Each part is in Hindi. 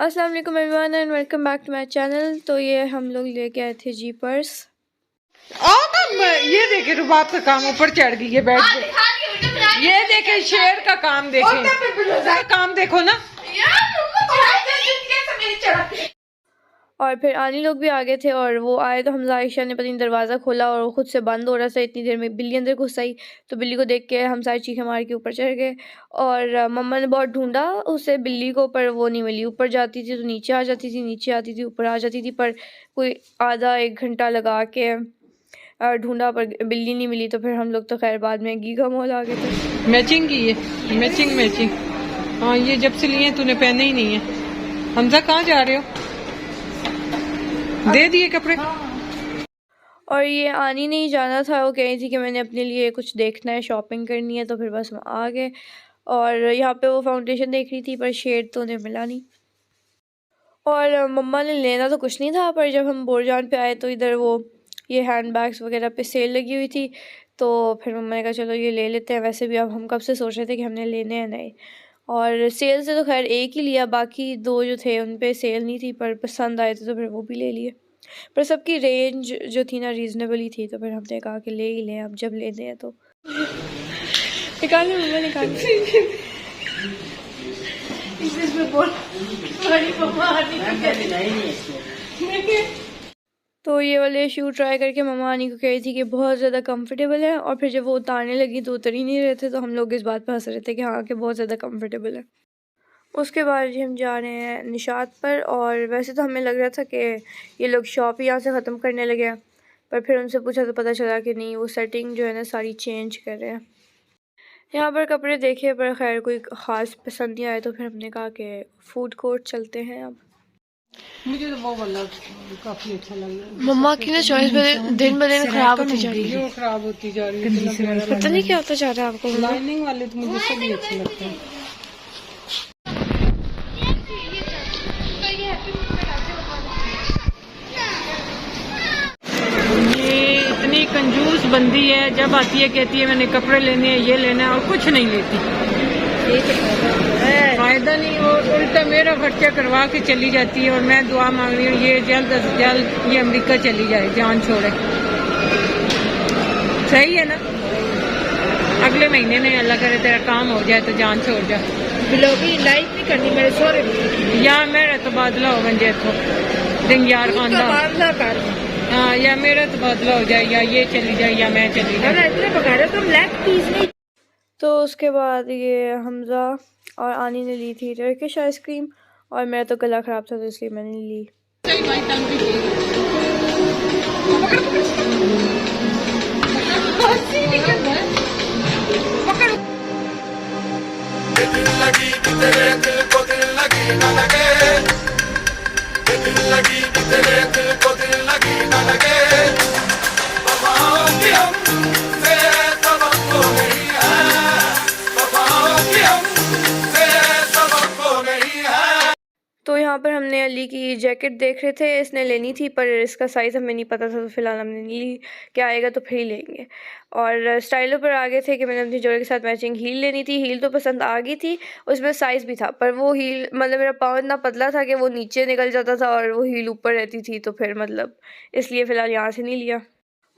अस्सलाम वालेकुम everyone and welcome back to my channel. तो ये हम लोग लेके आए थे जी पर्स। ये देखे रुबाब का काम ऊपर चढ़ गई है बैठ के। ये देखे शेर का काम देखे काम देखो ना। और फिर आनी लोग भी आ गए थे और वो आए तो हमजा आयशा ने पता नहीं दरवाज़ा खोला और वो खुद से बंद हो रहा था। इतनी देर में बिल्ली अंदर घुस आई तो बिल्ली को देख के हम सारे चीखें मार के ऊपर चढ़ गए और मम्मा ने बहुत ढूंढा उसे बिल्ली को, पर वो नहीं मिली। ऊपर जाती थी तो नीचे आ जाती थी, नीचे आती थी ऊपर आ जाती थी, पर कोई आधा एक घंटा लगा के ढूंढा पर बिल्ली नहीं मिली। तो फिर हम लोग तो खैर बाद में गीगा मॉल आ गए थे। मैचिंग की है, मैचिंग। हाँ ये जब से लिए तूने पहने ही नहीं है। हमजा कहाँ जा रहे हो? दे दिए कपड़े। और ये आनी नहीं जाना था, वो कह रही थी कि मैंने अपने लिए कुछ देखना है, शॉपिंग करनी है। तो फिर बस हम आ गए और यहाँ पे वो फाउंडेशन देख रही थी पर शेड तो उन्हें मिला नहीं। और मम्मा ने लेना तो कुछ नहीं था, पर जब हम बोरजान पे आए तो इधर वो ये हैंड बैग्स वगैरह पे सेल लगी हुई थी। तो फिर मम्मा ने कहा चलो ये ले लेते हैं। वैसे भी अब हम कब से सोच रहे थे कि हमने लेने हैं नहीं, और सेल से तो खैर एक ही लिया, बाकी दो जो थे उन पे सेल नहीं थी पर पसंद आए थे तो फिर वो भी ले लिए। पर सबकी रेंज जो थी ना रीज़नेबल ही थी, तो फिर हमने कहा कि ले ही लें अब जब लेने हैं तो। निकाल मम्मा निकाल। तो ये वाले शू ट्राई करके मम्मा आनी को कह रही थी कि बहुत ज़्यादा कंफर्टेबल है, और फिर जब वो उतारने लगी तो उतर ही नहीं रहे थे। तो हम लोग इस बात पर हंस रहे थे कि हाँ कि बहुत ज़्यादा कंफर्टेबल है। उसके बाद हम जा रहे हैं निशात पर, और वैसे तो हमें लग रहा था कि ये लोग शॉप यहाँ से ख़त्म करने लगे हैं, पर फिर उनसे पूछा तो पता चला कि नहीं, वो सेटिंग जो है ना सारी चेंज कर रहे हैं। यहाँ पर कपड़े देखे पर खैर कोई ख़ास पसंद नहीं आए, तो फिर हमने कहा कि फ़ूड कोर्ट चलते हैं। अब मुझे तो वो वाला काफी अच्छा लग रहा है। मम्मा की ना चॉइस दिन ब दिन खराब होती जा रही है। खराब होती जा रही है, पता नहीं क्या होता जा रहा है आपको। लाइनिंग वाले तो मुझे सभी अच्छे लगते हैं। ये इतनी कंजूस बंदी है, जब आती है कहती है मैंने कपड़े लेने हैं, ये लेना है, और कुछ नहीं लेती। फायदा नहीं, और उल्टा मेरा खर्चा करवा के चली जाती है। और मैं दुआ मांग रही हूँ ये जल्द से जल्द ये अमेरिका चली जाए, जान छोड़े। सही है ना? अगले महीने में अल्लाह करे तेरा काम हो जाए तो जान छोड़ जा। लाइफ नहीं करनी मेरे सोरे, या मेरा तबादला हो गंजे तो दिंगार खानदान। हाँ, या मेरा तबादला हो जाए, या ये चली जाए या मैं चली जाए। तो उसके बाद ये हमजा और आनी ने ली थी टर्किश आइसक्रीम, और मेरा तो गला ख़राब था तो इसलिए मैंने ली। तो यहाँ पर हमने अली की जैकेट देख रहे थे, इसने लेनी थी पर इसका साइज़ हमें नहीं पता था, तो फिलहाल हमने नहीं ली। क्या आएगा तो फिर ही लेंगे। और स्टाइलों पर आ गए थे कि मैंने अपनी जोड़े के साथ मैचिंग हील लेनी थी। हील तो पसंद आ गई थी, उसमें साइज़ भी था, पर वो हील मतलब मेरा पाँव इतना पतला था कि वो नीचे निकल जाता था और वो हील ऊपर रहती थी, तो फिर मतलब इसलिए फ़िलहाल यहाँ से नहीं लिया।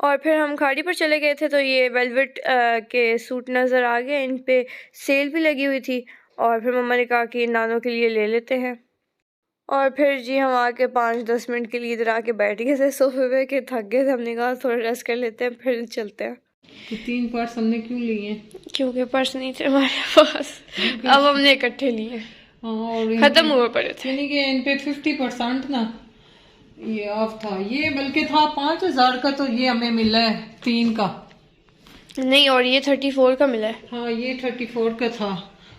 और फिर हम खाड़ी पर चले गए थे तो ये वेलवेट के सूट नज़र आ गए, इन पर सेल भी लगी हुई थी। और फिर मम्मा ने कहा कि नानों के लिए ले लेते हैं। और फिर जी हम आके 5-10 मिनट के लिए इधर आके बैठ गए थे सोफे पे कि थक गए थे। हमने कहा थोड़ा रेस्ट कर लेते हैं फिर चलते हैं। तो 3 पर्स हमने क्यों लिए? क्योंकि पर्स नहीं थे हमारे पास, अब हमने इकट्ठे लिए। और खत्म हुए पड़े थे, यानी कि इन पे 50% ना ये ऑफ था। ये बल्कि था 5000 का, तो ये हमें मिला है 3 का नहीं, और ये 34 का मिला है। हाँ, ये 34 का था।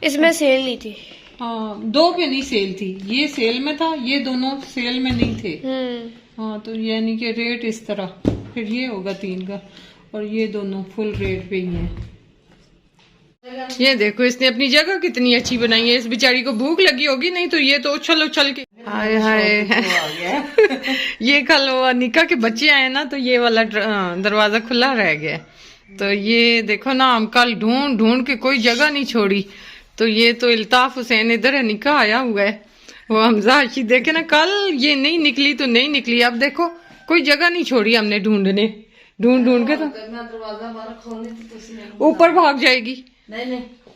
इसमें सेल नहीं थी। हाँ, 2 पे नहीं सेल थी, ये सेल में था, ये दोनों सेल में नहीं थे। हाँ, तो यानी कि रेट इस तरह, फिर ये होगा 3 का, और ये दोनों फुल रेट पे ही है। ये देखो इसने अपनी जगह कितनी अच्छी बनाई है। इस बेचारी को भूख लगी होगी, नहीं तो ये तो उछल उछल के हाय हाय। ये कल वो निका के बच्चे आए ना, तो ये वाला दरवाजा खुला रह गया। तो ये देखो ना, हम कल ढूंढ ढूंढ के कोई जगह नहीं छोड़ी। तो ये तो इल्ताफ हुसैन इधर है, निका आया हुआ है, वो हमजा आशी देखे ना, कल ये नहीं निकली तो नहीं निकली, अब देखो कोई जगह नहीं छोड़ी हमने ढूंढने, ढूंढ ढूंढ के तो ऊपर भाग जाएगी।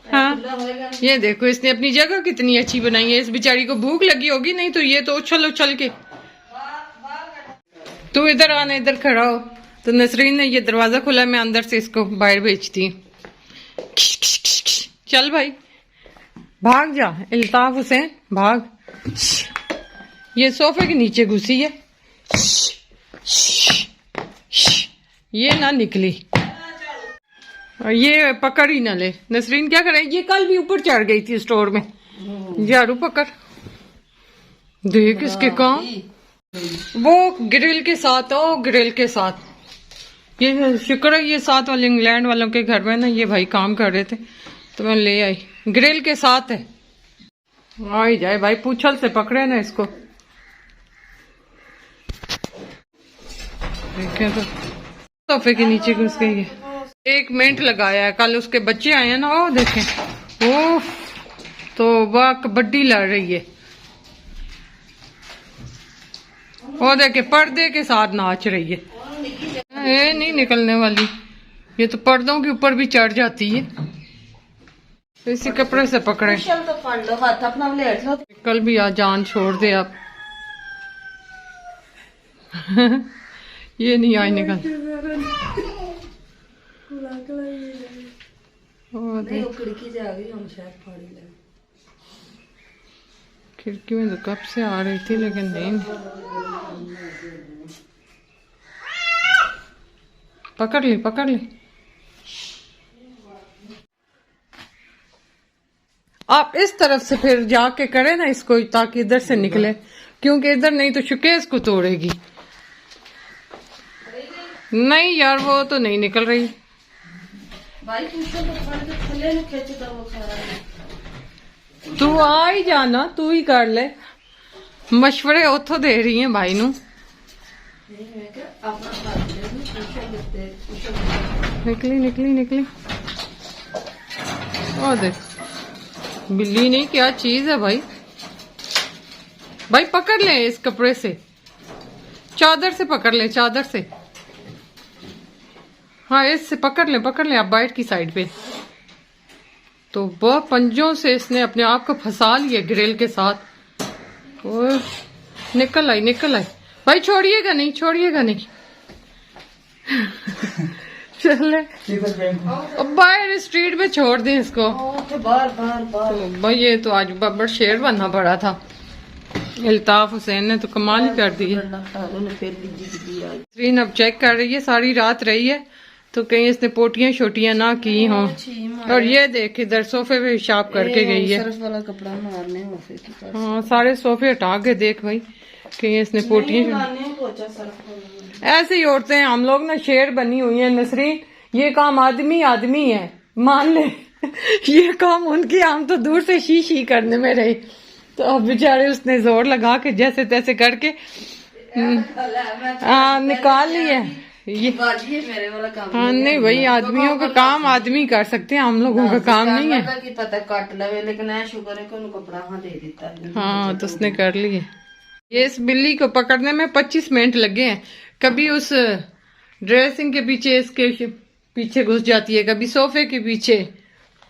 हाँ ये देखो इसने अपनी जगह कितनी अच्छी बनाई है। इस बेचारी को भूख लगी होगी, नहीं तो ये तो उछल उछल के। तू इधर आना, इधर खड़ा हो। तो नसरीन ने ये दरवाजा खोला, मैं अंदर से इसको बाहर भेजती हूँ। चल भाई भाग जा इल्ताफ हुसैन, भाग। ये सोफे के नीचे घुसी है, ये ना निकली और ये पकड़ ही ना ले। नसरीन क्या करे, ये कल भी ऊपर चढ़ गई थी स्टोर में। झाड़ू पकड़, देख इसके काम। वो ग्रिल के साथ, ओ ग्रिल के साथ। ये शुक्र है ये साथ वाले इंग्लैंड वालों के घर में ना, ये भाई काम कर रहे थे तो मैं ले आई। ग्रिल के साथ है, आ ही जाए भाई, पूछल से पकड़े ना इसको। देखें तो सोफे के नीचे घुस गई है। 1 मिनट लगाया है। कल उसके बच्चे आए हैं ना, वो देखें, वो तो वह कबड्डी लड़ रही है। वो देखे पर्दे के साथ नाच रही है। ये नहीं निकलने वाली, ये तो पर्दों के ऊपर भी चढ़ जाती है। तो इसी कपड़े से पकड़े। कल भी आज जान छोड़ दे आप। ये नहीं आज निकल। खिड़की में तो कब से आ रही थी लेकिन नहीं। पकड़ ली, पकड़ ली। आप इस तरफ से फिर जाके करें ना इसको, ताकि इधर से निकले, क्योंकि इधर नहीं तो शुकेश को तोड़ेगी। नहीं यार वो तो नहीं निकल रही। तू आ ही जाना, तू ही कर ले। मशवरे उतो दे रही है भाई नू। निकली निकली निकली। ओ देख, बिल्ली नहीं क्या चीज है भाई। भाई पकड़ ले इस कपड़े से, चादर से पकड़ ले, चादर से। हाँ इससे पकड़ ले आप बाइट की साइड पे। तो वह पंजों से इसने अपने आप को फंसा लिया ग्रिल के साथ। और निकल आई, निकल आई। भाई छोड़िएगा नहीं, छोड़िएगा नहीं। चले अब बाहर स्ट्रीट में छोड़ दें इसको। तो भाई ये तो आज बब्बर शेर बनना पड़ा था। इल्ताफ हुसैन ने तो कमाल ही कर दी है। अब चेक कर रही है, सारी रात रही है तो कहीं इसने पोटियां शोटियां ना की हों। और ये देख इधर सोफे पे पेशाब करके गई है। वाला कपड़ा मारने हाँ सारे सोफे हटा के देख भाई, कहीं इसने पोटियां। ऐसे ही औरतें हैं हम लोग ना, शेर बनी हुई है। नसरीन ये काम आदमी आदमी है, मान ले। ये काम उनकी, हम तो दूर से शी शी करने में रहे। तो अब बेचारे उसने जोर लगा के जैसे तैसे करके निकाल लिया ये। मेरे वाला काम हाँ नहीं भाई, आदमियों का काम आदमी कर सकते हैं, हम लोगों का काम नहीं है। कि पता काट लवे, लेकिन शुक्र है कि कपड़ा हाँ दे देता है। हाँ तो उसने कर लिए। ये इस बिल्ली को पकड़ने में 25 मिनट लगे हैं। कभी उस ड्रेसिंग के पीछे, इसके पीछे घुस जाती है, कभी सोफे के पीछे,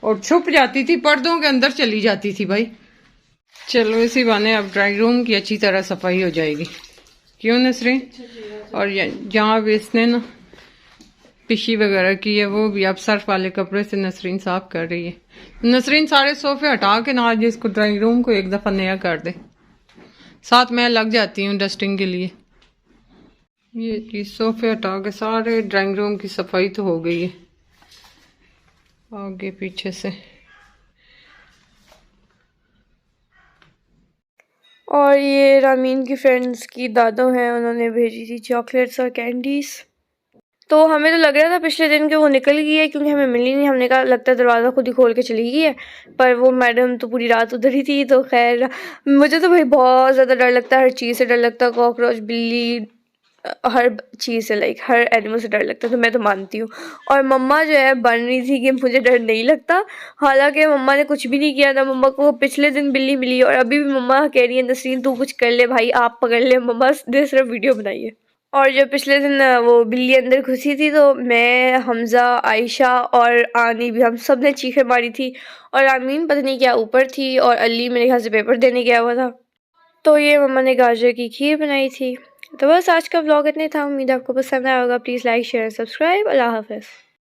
और छुप जाती थी, पर्दों के अंदर चली जाती थी भाई। चलो इसी बहाने अब ड्राइंग रूम की अच्छी तरह सफाई हो जाएगी, क्यों नसरीन? और जहाँ भी इसने ना पिशी वगैरह की है, वो भी अब सर्फ वाले कपड़े से नसरीन साफ कर रही है। नसरीन सारे सोफे हटा के ना आज इसको ड्राइंग रूम को एक दफा नया कर दे। साथ मैं लग जाती हूँ डस्टिंग के लिए। ये चीज सोफे हटा के सारे ड्राइंग रूम की सफाई तो हो गई है, आगे पीछे से। और ये रामीन की फ्रेंड्स की दादा हैं, उन्होंने भेजी थी चॉकलेट्स और कैंडीज़। तो हमें तो लग रहा था पिछले दिन कि वो निकल गई है, क्योंकि हमें मिली नहीं। हमने कहा लगता है दरवाज़ा खुद ही खोल के चली गई है, पर वो मैडम तो पूरी रात उधर ही थी। तो खैर मुझे तो भाई बहुत ज़्यादा डर लगता है, हर चीज़ से डर लगता है, कॉकरोच, बिल्ली, हर चीज़ से, लाइक हर एनिमल से डर लगता है, तो मैं तो मानती हूँ। और मम्मा जो है बन रही थी कि मुझे डर नहीं लगता, हालांकि मम्मा ने कुछ भी नहीं किया था। मम्मा को पिछले दिन बिल्ली मिली और अभी भी मम्मा कह रही है नसरीन तू कुछ कर ले भाई, आप पकड़ ले, मम्मा ने सिर्फ वीडियो बनाई है। और जब पिछले दिन वो बिल्ली अंदर घुसी थी तो मैं, हमज़ा, आयशा और आनी भी, हम सब ने चीखें मारी थी। और आमीन पता नहीं क्या ऊपर थी और अली मेरे ख्याल से पेपर देने गया हुआ था। तो ये मम्मा ने गाजर की खीर बनाई थी। तो बस आज का व्लॉग इतने था, उम्मीद आपको पसंद आया होगा। Please like share subscribe. अल्लाह हाफ़िज़।